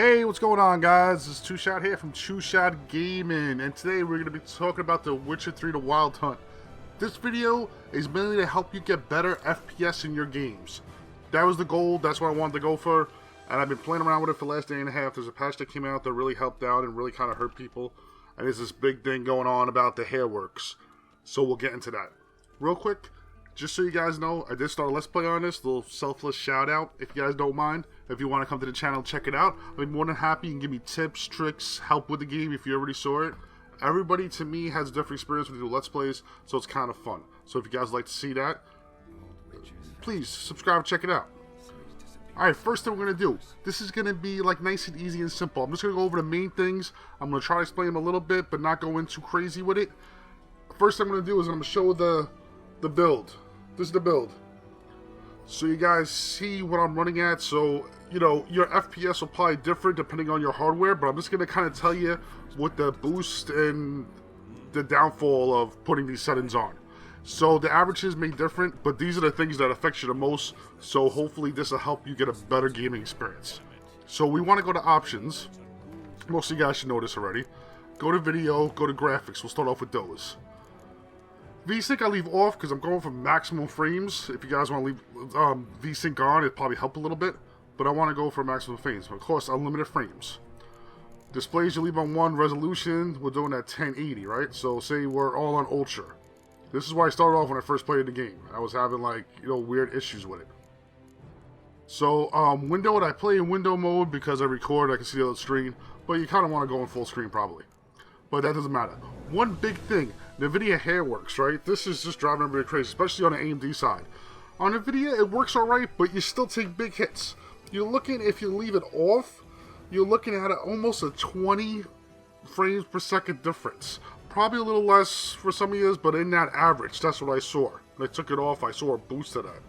Hey, what's going on, guys? This is Two-Shot here from TwoshotsGaming, and today we're going to be talking about The Witcher 3: The Wild Hunt. This video is mainly to help you get better FPS in your games. That was the goal, that's what I wanted to go for, and I've been playing around with it for the last day and a half. There's a patch that came out that really helped out and really kind of hurt people, and there's this big thing going on about the hairworks. So we'll get into that. Real quick, just so you guys know, I did start a Let's Play on this, a little selfless shout out, if you guys don't mind. If you want to come to the channel, check it out. I'd be more than happy. You can give me tips, tricks, help with the game if you already saw it. Everybody, to me, has a different experience when they do Let's Plays, so it's kind of fun. So if you guys like to see that, please subscribe, check it out. Alright, first thing we're going to do, this is going to be like nice and easy and simple. I'm just going to go over the main things. I'm going to try to explain them a little bit, but not go in too crazy with it. First thing I'm going to do is I'm going to show the build. This is the build. So you guys see what I'm running at. So, you know, your FPS will probably differ depending on your hardware, but I'm just going to kind of tell you what the boost and the downfall of putting these settings on. So the averages may be different, but these are the things that affect you the most, so hopefully this will help you get a better gaming experience. So we want to go to options. Most of you guys should know this already. Go to video, go to graphics. We'll start off with those. VSync I leave off because I'm going for maximum frames. If you guys want to leave VSync on, it'd probably help a little bit. But I want to go for maximum frames. Of course, unlimited frames. Displays you leave on 1. Resolution, we're doing at 1080, right? So say we're all on Ultra. This is where I started off when I first played the game. I was having like, you know, weird issues with it. So window, I play in window mode because I record, I can see the other screen. But you kind of want to go in full screen probably. But that doesn't matter. One big thing, NVIDIA hairworks, right? This is just driving everybody crazy, especially on the AMD side. On NVIDIA, it works alright, but you still take big hits. You're looking, if you leave it off, you're looking at almost a 20 frames per second difference. Probably a little less for some of you, but in that average, that's what I saw. When I took it off, I saw a boost to that.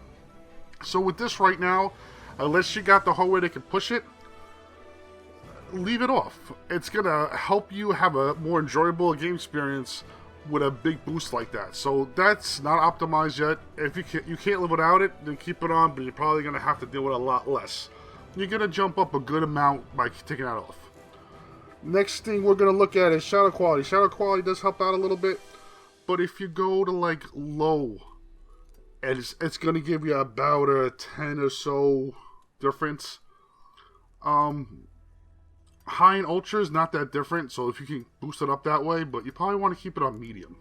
So with this right now, unless you got the hardware that can push it, leave it off. It's gonna help you have a more enjoyable game experience with a big boost like that. So that's not optimized yet. If you can't live without it, then keep it on, but you're probably gonna have to deal with a lot less. You're gonna jump up a good amount by taking that off. Next thing we're gonna look at is shadow quality. Shadow quality does help out a little bit, but if you go to like low, it's gonna give you about a 10 or so difference. High and ultra is not that different, so if you can boost it up that way, but you probably want to keep it on medium.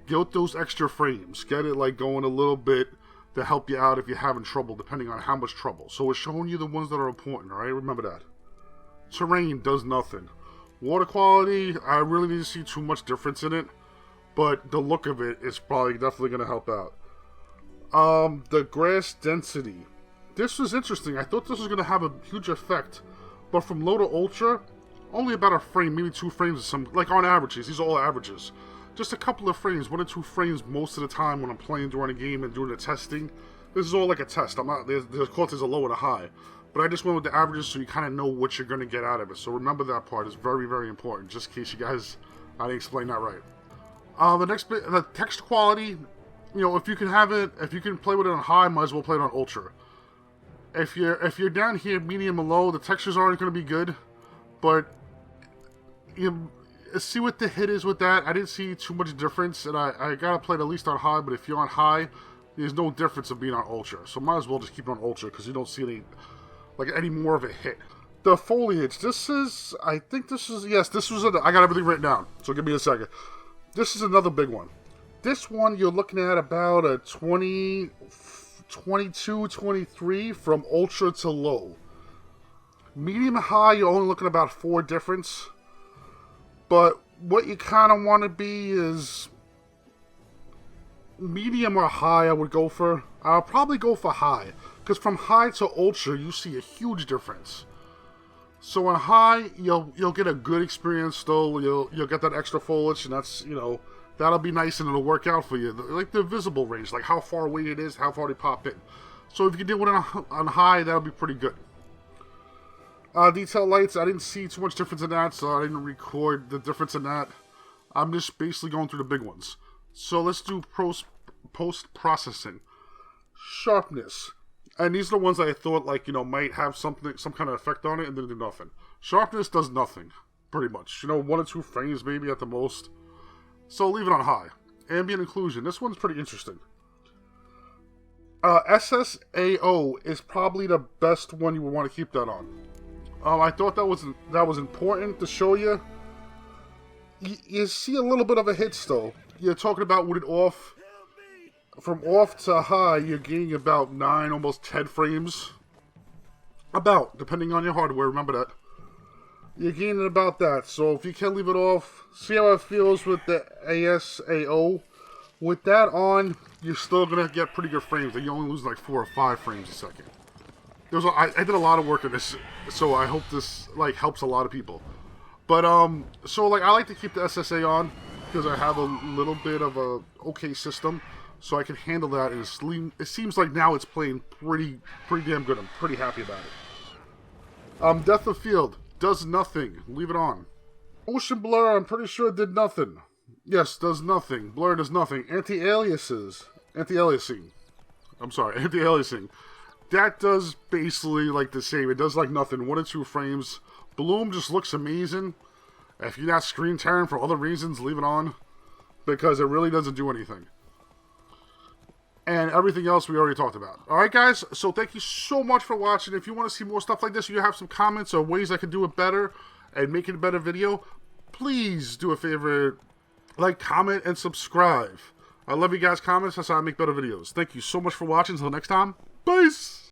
Get those extra frames. Get it like going a little bit to help you out if you're having trouble, depending on how much trouble. So it's showing you the ones that are important, alright? Remember that. Terrain does nothing. Water quality, I really didn't see too much difference in it, but the look of it is probably definitely going to help out. The grass density. This was interesting. I thought this was going to have a huge effect. But from low to ultra, only about a frame, maybe 2 frames, some like on averages. These are all averages. Just a couple of frames, 1 or 2 frames most of the time when I'm playing during a game and doing the testing. This is all like a test. I'm not. Of course, there's a low and a high, but I just went with the averages so you kind of know what you're going to get out of it. So remember that part is very, very important. Just in case you guys, I didn't explain that right. The next bit, the text quality. You know, if you can have it, if you can play with it on high, might as well play it on ultra. If you're down here, medium and low, the textures aren't going to be good, but you see what the hit is with that. I didn't see too much difference, and I gotta play it at least on high. But if you're on high, there's no difference of being on ultra, so might as well just keep it on ultra because you don't see any more of a hit. The foliage. This is, I think this is, yes, this was. I got everything written down, so give me a second. This is another big one. This one you're looking at about a 22, 23 from ultra to low. Medium and high, you're only looking at about 4 difference. But what you kind of want to be is medium or high. I would go for. I'll probably go for high, because from high to ultra, you see a huge difference. So on high, you'll get a good experience still. You'll get that extra foliage, and that's, you know, that'll be nice and it'll work out for you. Like the visible range, like how far away it is, how far they pop in. So if you can do it on high, that'll be pretty good. Detail lights, I didn't see too much difference in that, so I didn't record the difference in that. I'm just basically going through the big ones. So let's do post-processing. Sharpness. And these are the ones that I thought, like, you know, might have some kind of effect on it, and then do nothing. Sharpness does nothing, pretty much. You know, 1 or 2 frames maybe at the most. So leave it on high. Ambient Occlusion. This one's pretty interesting. SSAO is probably the best one you would want to keep that on. I thought that was important to show you. You see a little bit of a hit still. You're talking about with it off. From off to high, you're getting about 9, almost 10 frames. About, depending on your hardware, remember that. You're getting about that, so if you can leave it off, see how it feels with the ASAO. With that on, you're still going to get pretty good frames, and you only lose like 4 or 5 frames a second. I did a lot of work on this, so I hope this like helps a lot of people. But, so like I like to keep the SSA on, because I have a little bit of a okay system. So I can handle that, and it seems like now it's playing pretty damn good. I'm pretty happy about it. Depth of field does nothing. Leave it on. Motion blur, I'm pretty sure did nothing. Yes, does nothing. Blur does nothing. Anti-aliasing. Anti-aliasing. That does basically like the same. It does like nothing. 1 or 2 frames. Bloom just looks amazing. If you're not screen tearing for other reasons, leave it on, because it really doesn't do anything. And everything else we already talked about. Alright guys, so thank you so much for watching. If you want to see more stuff like this, or you have some comments or ways I can do it better and make it a better video, please do a favor, like, comment, and subscribe. I love you guys' comments. That's how I make better videos. Thank you so much for watching. Until next time, peace!